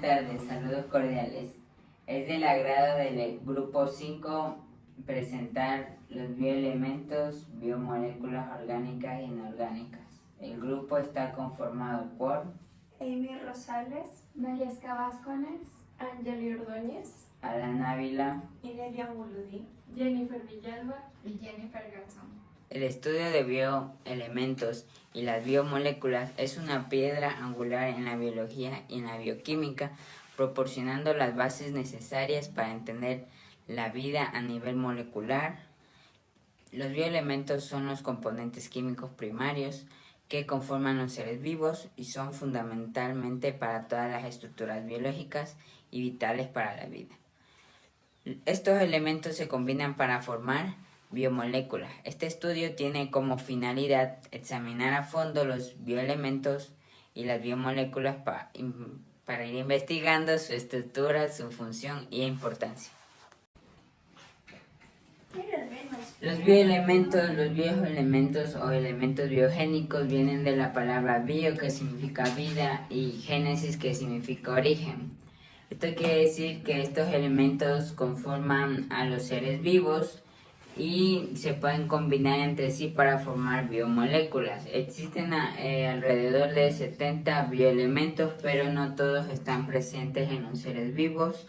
Tardes, saludos cordiales. Es del agrado del grupo 5 presentar los bioelementos, biomoléculas orgánicas e inorgánicas. El grupo está conformado por Amy Rosales, Mariesca Vázquez, Angeli Ordóñez, Alan Ávila, Inelia Muludí, Jennifer Villalba y Jennifer Garzón. El estudio de bioelementos y las biomoléculas es una piedra angular en la biología y en la bioquímica, proporcionando las bases necesarias para entender la vida a nivel molecular. Los bioelementos son los componentes químicos primarios que conforman los seres vivos y son fundamentalmente para todas las estructuras biológicas y vitales para la vida. Estos elementos se combinan para formar biomoléculas. Este estudio tiene como finalidad examinar a fondo los bioelementos y las biomoléculas para ir investigando su estructura, su función y importancia. Los bioelementos o elementos biogénicos vienen de la palabra bio, que significa vida, y génesis, que significa origen. Esto quiere decir que estos elementos conforman a los seres vivos y se pueden combinar entre sí para formar biomoléculas. Existen alrededor de 70 bioelementos, pero no todos están presentes en los seres vivos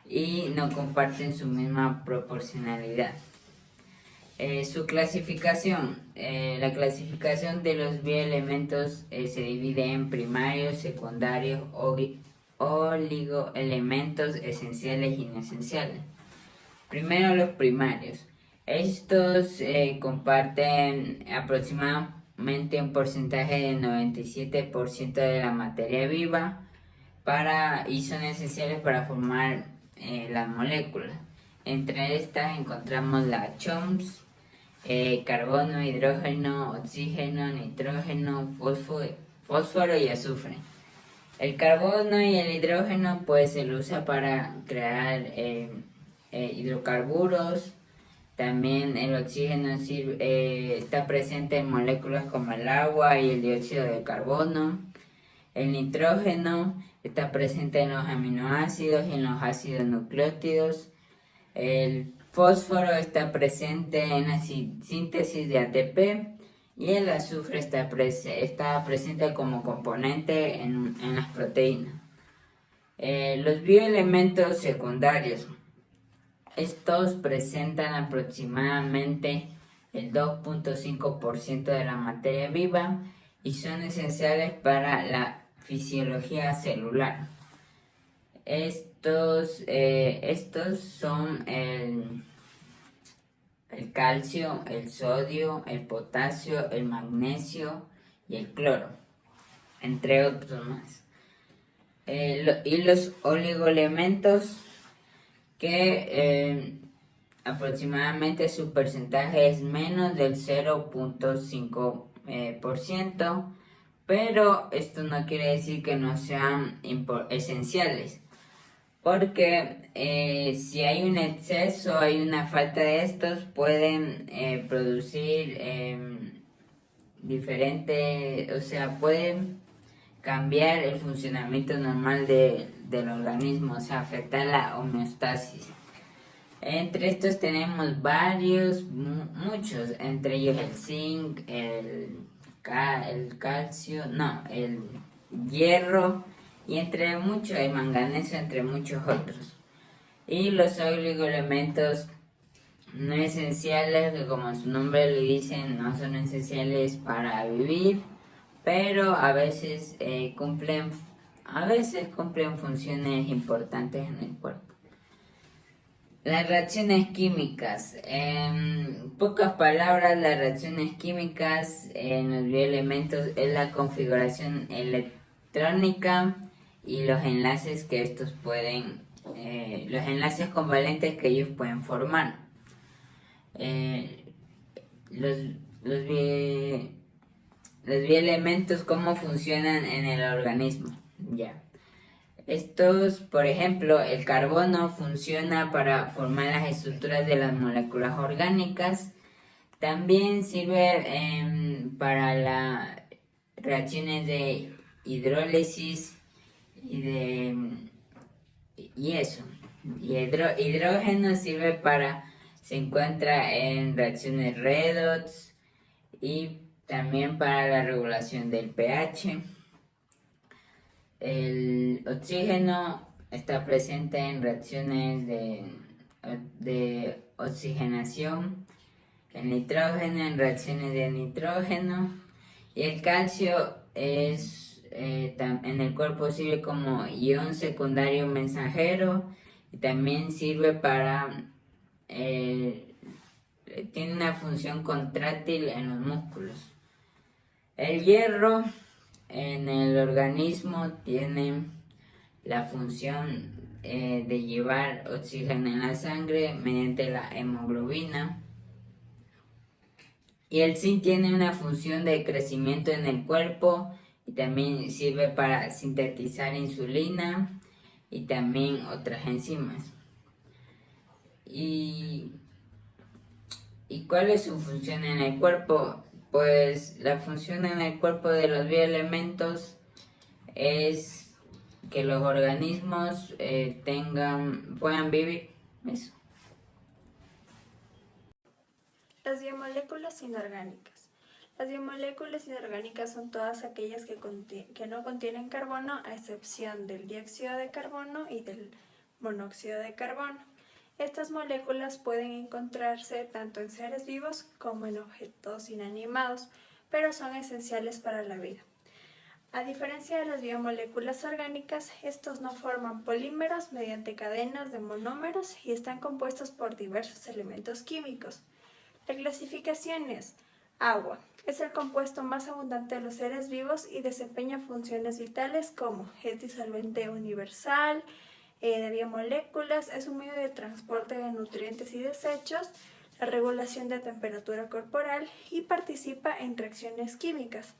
y no comparten su misma proporcionalidad. Su clasificación. La clasificación de los bioelementos se divide en primarios, secundarios, oligoelementos, esenciales y no esenciales. Primero, los primarios. Estos comparten aproximadamente un porcentaje del 97% de la materia viva y son esenciales para formar las moléculas. Entre estas encontramos la CHOMS, carbono, hidrógeno, oxígeno, nitrógeno, fósforo y azufre. El carbono y el hidrógeno pues se lo usa para crear hidrocarburos. También el oxígeno está presente en moléculas como el agua y el dióxido de carbono. El nitrógeno está presente en los aminoácidos y en los ácidos nucleótidos. El fósforo está presente en la síntesis de ATP y el azufre está presente como componente en las proteínas. Los bioelementos secundarios. Estos presentan aproximadamente el 2.5% de la materia viva y son esenciales para la fisiología celular. Estos son el calcio, el sodio, el potasio, el magnesio y el cloro, entre otros más. Y los oligoelementos, que aproximadamente su porcentaje es menos del 0.5%, pero esto no quiere decir que no sean esenciales, porque si hay un exceso, hay una falta de estos, pueden producir pueden cambiar el funcionamiento normal del organismo, afectar la homeostasis. Entre estos tenemos muchos, entre ellos el zinc, el calcio, el hierro, y entre muchos, el manganeso, entre muchos otros. Y los oligoelementos no esenciales, que como su nombre le dicen, no son esenciales para vivir, pero a veces cumplen funciones importantes en el cuerpo. Las reacciones químicas. En pocas palabras, las reacciones químicas en los bioelementos es la configuración electrónica y los enlaces que los enlaces covalentes que ellos pueden formar. Los bioelementos, ¿cómo funcionan en el organismo? Estos, por ejemplo, el carbono funciona para formar las estructuras de las moléculas orgánicas. También sirve para las reacciones de hidrólisis y eso. Y hidrógeno sirve se encuentra en reacciones redox y también para la regulación del pH. El oxígeno está presente en reacciones de oxigenación, el nitrógeno en reacciones de nitrógeno, y el calcio en el cuerpo sirve como ion secundario mensajero y también sirve tiene una función contráctil en los músculos. El hierro en el organismo tiene la función de llevar oxígeno en la sangre mediante la hemoglobina. Y el zinc tiene una función de crecimiento en el cuerpo y también sirve para sintetizar insulina y también otras enzimas. ¿Y cuál es su función en el cuerpo? Pues la función en el cuerpo de los bioelementos es que los organismos puedan vivir. Eso. Las biomoléculas inorgánicas. Las biomoléculas inorgánicas son todas aquellas que no contienen carbono, a excepción del dióxido de carbono y del monóxido de carbono. Estas moléculas pueden encontrarse tanto en seres vivos como en objetos inanimados, pero son esenciales para la vida. A diferencia de las biomoléculas orgánicas, estos no forman polímeros mediante cadenas de monómeros y están compuestos por diversos elementos químicos. La clasificación es: agua. Es el compuesto más abundante de los seres vivos y desempeña funciones vitales como es disolvente universal, de biomoléculas, es un medio de transporte de nutrientes y desechos, la regulación de temperatura corporal y participa en reacciones químicas.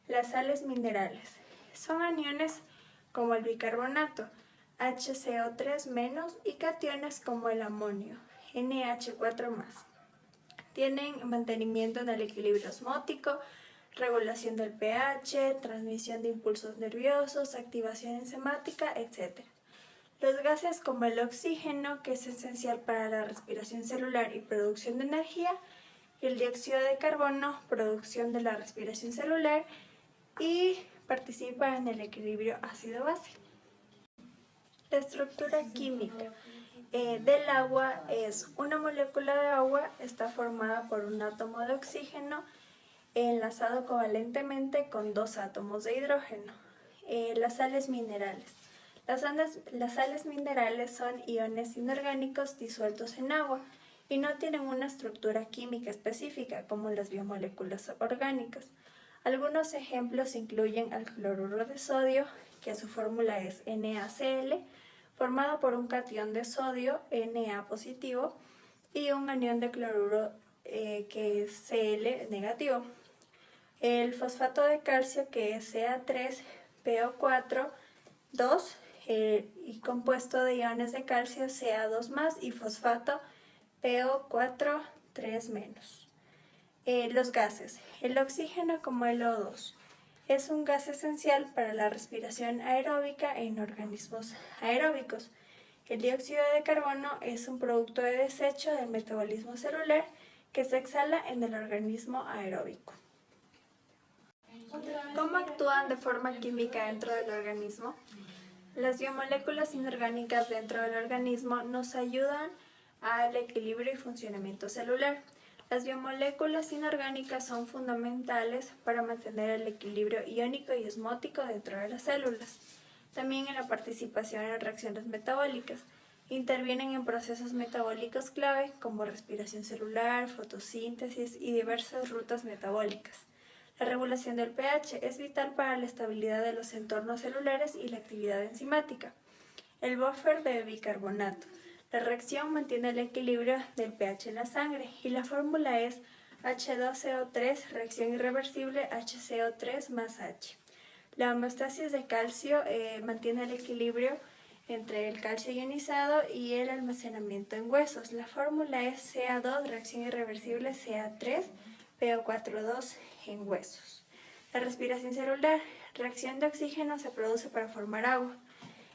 Las sales minerales son aniones como el bicarbonato, HCO3- y cationes como el amonio, NH4+. Tienen mantenimiento en el equilibrio osmótico, regulación del pH, transmisión de impulsos nerviosos, activación enzimática, etc. Los gases como el oxígeno, que es esencial para la respiración celular y producción de energía, y el dióxido de carbono, producción de la respiración celular y participa en el equilibrio ácido-base. La estructura química del agua es: una molécula de agua está formada por un átomo de oxígeno enlazado covalentemente con 2 átomos de hidrógeno. Las sales minerales. Las sales minerales son iones inorgánicos disueltos en agua y no tienen una estructura química específica como las biomoléculas orgánicas. Algunos ejemplos incluyen al cloruro de sodio, que su fórmula es NaCl, formado por un catión de sodio, Na positivo, y un anión de cloruro que es Cl negativo. El fosfato de calcio, que es Ca3PO4 2, y compuesto de iones de calcio Ca2+, y fosfato PO4 3-. Los gases. El oxígeno como el O2 es un gas esencial para la respiración aeróbica en organismos aeróbicos. El dióxido de carbono es un producto de desecho del metabolismo celular que se exhala en el organismo aeróbico. ¿Cómo actúan de forma química dentro del organismo? Las biomoléculas inorgánicas dentro del organismo nos ayudan al equilibrio y funcionamiento celular. Las biomoléculas inorgánicas son fundamentales para mantener el equilibrio iónico y osmótico dentro de las células. También en la participación en reacciones metabólicas. Intervienen en procesos metabólicos clave como respiración celular, fotosíntesis y diversas rutas metabólicas. La regulación del pH es vital para la estabilidad de los entornos celulares y la actividad enzimática. El buffer de bicarbonato. La reacción mantiene el equilibrio del pH en la sangre y la fórmula es H2CO3, reacción irreversible HCO3 más H. La homeostasis de calcio mantiene el equilibrio entre el calcio ionizado y el almacenamiento en huesos. La fórmula es Ca2, reacción irreversible Ca3, PO4 2 en huesos. La respiración celular. reacción de oxígeno se produce para formar agua.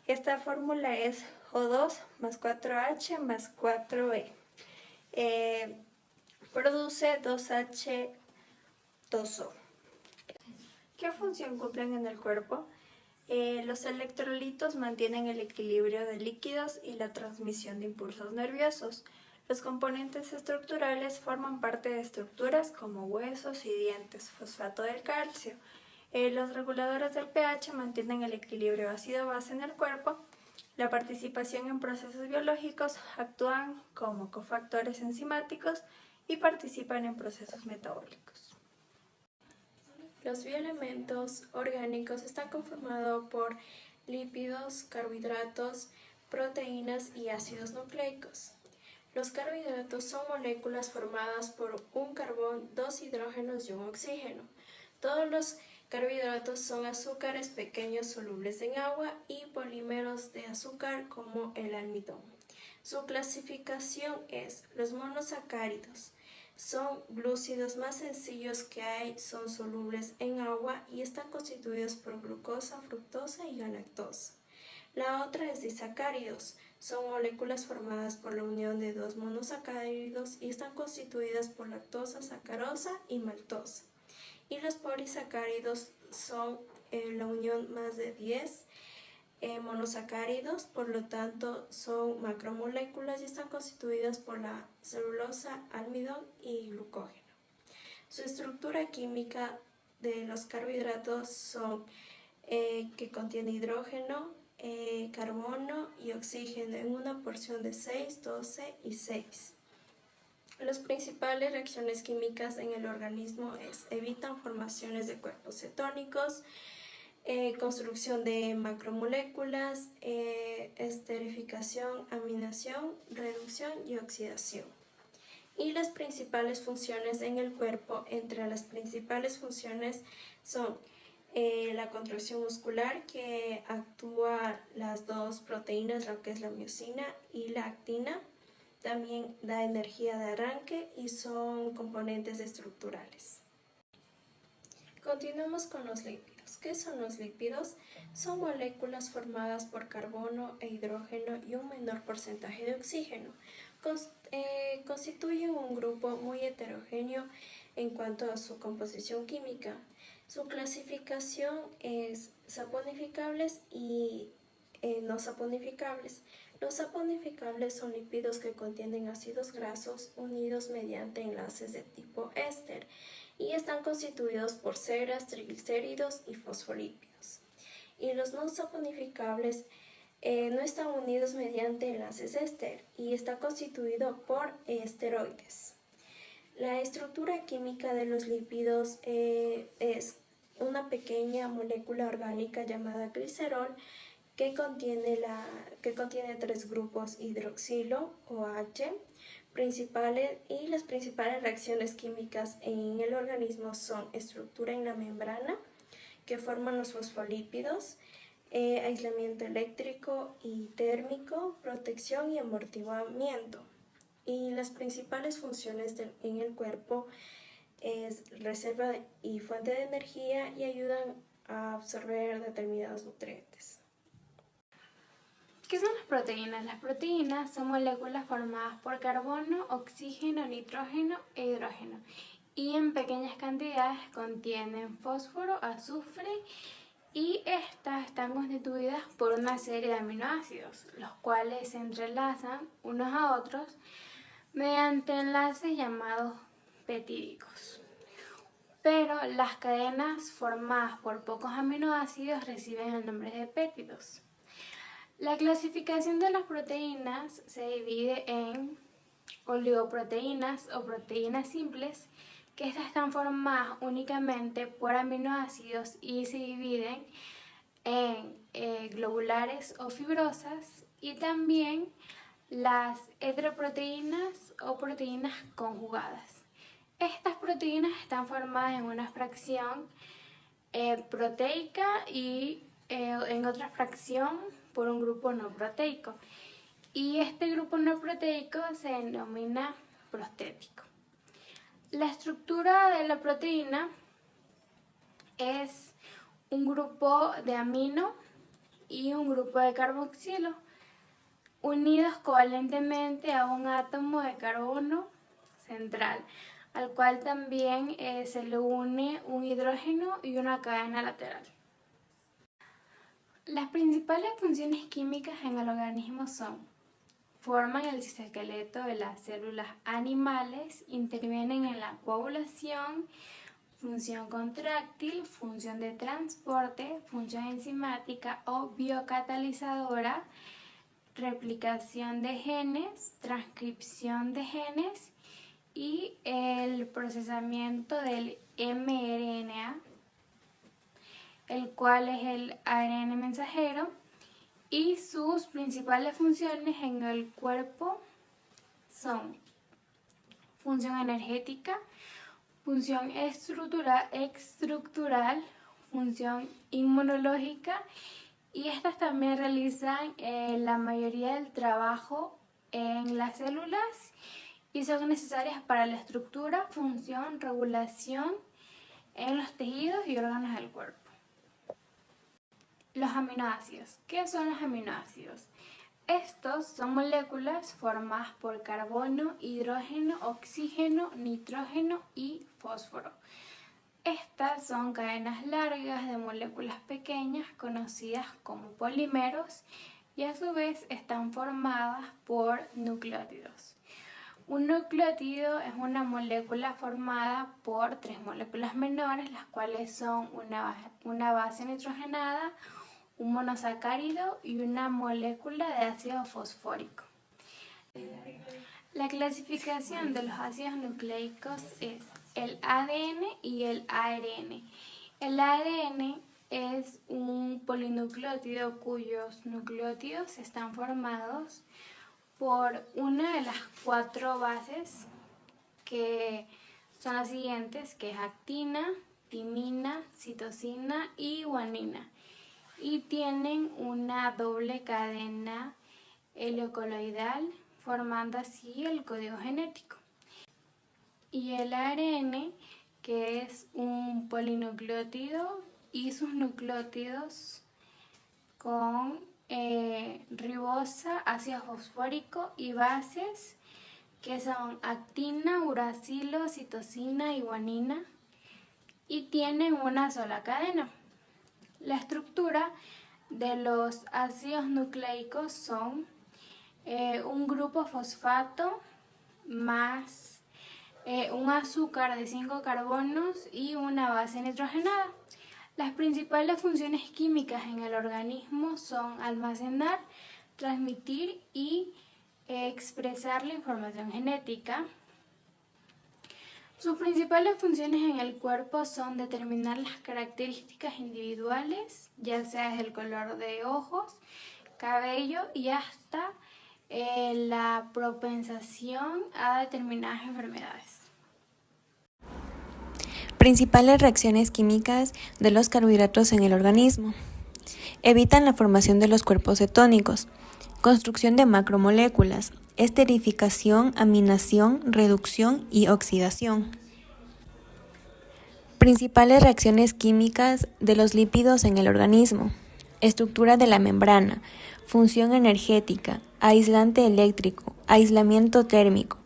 Esta fórmula es O2 más 4H más 4E. Produce 2H2O. ¿Qué función cumplen en el cuerpo? Los electrolitos mantienen el equilibrio de líquidos y la transmisión de impulsos nerviosos. Los componentes estructurales forman parte de estructuras como huesos y dientes, fosfato del calcio. Los reguladores del pH mantienen el equilibrio ácido-base en el cuerpo. La participación en procesos biológicos actúan como cofactores enzimáticos y participan en procesos metabólicos. Los bioelementos orgánicos están conformados por lípidos, carbohidratos, proteínas y ácidos nucleicos. Los carbohidratos son moléculas formadas por un carbón, dos hidrógenos y un oxígeno. Todos los carbohidratos son azúcares pequeños solubles en agua y polímeros de azúcar como el almidón. Su clasificación es: los monosacáridos son glúcidos más sencillos que hay, son solubles en agua y están constituidos por glucosa, fructosa y galactosa. La otra es disacáridos, son moléculas formadas por la unión de dos monosacáridos y están constituidas por lactosa, sacarosa y maltosa. Y los polisacáridos son la unión más de 10 monosacáridos, por lo tanto son macromoléculas y están constituidas por la celulosa, almidón y glucógeno. Su estructura química de los carbohidratos son que contiene hidrógeno, carbono y oxígeno en una porción de 6, 12 y 6. Las principales reacciones químicas en el organismo evitan formaciones de cuerpos cetónicos, construcción de macromoléculas, esterificación, aminación, reducción y oxidación. Y las principales funciones en el cuerpo, entre las principales funciones son la contracción muscular, que actúa las dos proteínas, lo que es la miosina y la actina. También da energía de arranque y son componentes estructurales. Continuamos con los lípidos. ¿Qué son los lípidos? Son moléculas formadas por carbono e hidrógeno y un menor porcentaje de oxígeno. Constituyen un grupo muy heterogéneo en cuanto a su composición química. Su clasificación es saponificables y no saponificables. Los saponificables son lípidos que contienen ácidos grasos unidos mediante enlaces de tipo éster y están constituidos por ceras, triglicéridos y fosfolípidos. Y los no saponificables no están unidos mediante enlaces éster y está constituido por esteroides. La estructura química de los lípidos es una pequeña molécula orgánica llamada glicerol que contiene 3 grupos hidroxilo, OH, principales, y las principales reacciones químicas en el organismo son estructura en la membrana, que forman los fosfolípidos, aislamiento eléctrico y térmico, protección y amortiguamiento. Y las principales funciones en el cuerpo es reserva y fuente de energía y ayudan a absorber determinados nutrientes. ¿Qué son las proteínas? Las proteínas son moléculas formadas por carbono, oxígeno, nitrógeno e hidrógeno y en pequeñas cantidades contienen fósforo, azufre y estas están constituidas por una serie de aminoácidos, los cuales se entrelazan unos a otros mediante enlaces llamados peptídicos. Pero las cadenas formadas por pocos aminoácidos reciben el nombre de péptidos. La clasificación de las proteínas se divide en oligoproteínas o proteínas simples, que estas están formadas únicamente por aminoácidos y se dividen en globulares o fibrosas, y también las heteroproteínas o proteínas conjugadas. Estas proteínas están formadas en una fracción proteica y en otra fracción por un grupo no proteico. Y este grupo no proteico se denomina prostético. La estructura de la proteína es un grupo de amino y un grupo de carboxilo, unidos covalentemente a un átomo de carbono central, al cual también se le une un hidrógeno y una cadena lateral. Las principales funciones químicas en el organismo son: forman el citoesqueleto de las células animales, intervienen en la coagulación, función contráctil, función de transporte, función enzimática o biocatalizadora, replicación de genes, transcripción de genes y el procesamiento del mRNA, el cual es el ARN mensajero, y sus principales funciones en el cuerpo son función energética, función estructural, función inmunológica, y estas también realizan la mayoría del trabajo en las células y son necesarias para la estructura, función, regulación en los tejidos y órganos del cuerpo. Los aminoácidos. ¿Qué son los aminoácidos? Estos son moléculas formadas por carbono, hidrógeno, oxígeno, nitrógeno y fósforo. Estas son cadenas largas de moléculas pequeñas conocidas como polímeros y a su vez están formadas por nucleótidos. Un nucleótido es una molécula formada por 3 moléculas menores, las cuales son una base nitrogenada, un monosacárido y una molécula de ácido fosfórico. La clasificación de los ácidos nucleicos es el ADN y el ARN. El ARN es un polinucleótido cuyos nucleótidos están formados por una de las 4 bases, que son las siguientes, que es actina, timina, citosina y guanina, y tienen una doble cadena heliocoloidal, formando así el código genético. Y el ARN, que es un polinucleótido y sus nucleótidos con ribosa, ácido fosfórico y bases que son actina, uracilo, citosina y guanina, y tienen una sola cadena. La estructura de los ácidos nucleicos son un grupo fosfato más un azúcar de 5 carbonos y una base nitrogenada. Las principales funciones químicas en el organismo son almacenar, transmitir y expresar la información genética. Sus principales funciones en el cuerpo son determinar las características individuales, ya sea el color de ojos, cabello y hasta la propensación a determinadas enfermedades. Principales reacciones químicas de los carbohidratos en el organismo. Evitan la formación de los cuerpos cetónicos, construcción de macromoléculas, esterificación, aminación, reducción y oxidación. Principales reacciones químicas de los lípidos en el organismo. Estructura de la membrana, función energética, aislante eléctrico, aislamiento térmico,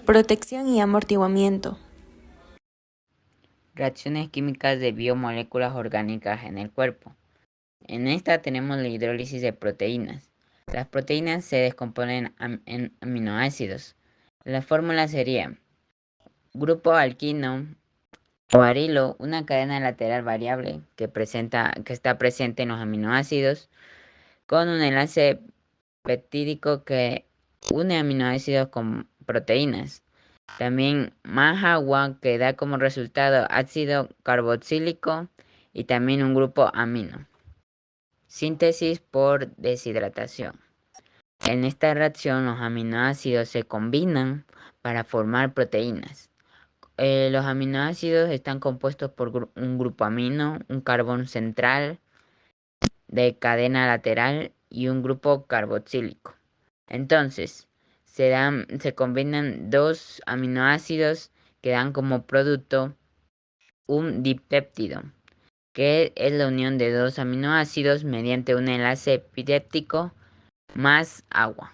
protección y amortiguamiento. Reacciones químicas de biomoléculas orgánicas en el cuerpo. En esta tenemos la hidrólisis de proteínas. Las proteínas se descomponen en aminoácidos. La fórmula sería grupo alquino o arilo, una cadena lateral variable que está presente en los aminoácidos, con un enlace peptídico que une aminoácidos con proteínas. También más agua, que da como resultado ácido carboxílico y también un grupo amino. Síntesis por deshidratación. En esta reacción los aminoácidos se combinan para formar proteínas. Los aminoácidos están compuestos por un grupo amino, un carbón central de cadena lateral y un grupo carboxílico. Entonces, se combinan 2 aminoácidos que dan como producto un dipéptido. que es la unión de dos aminoácidos mediante un enlace epidéptico más agua.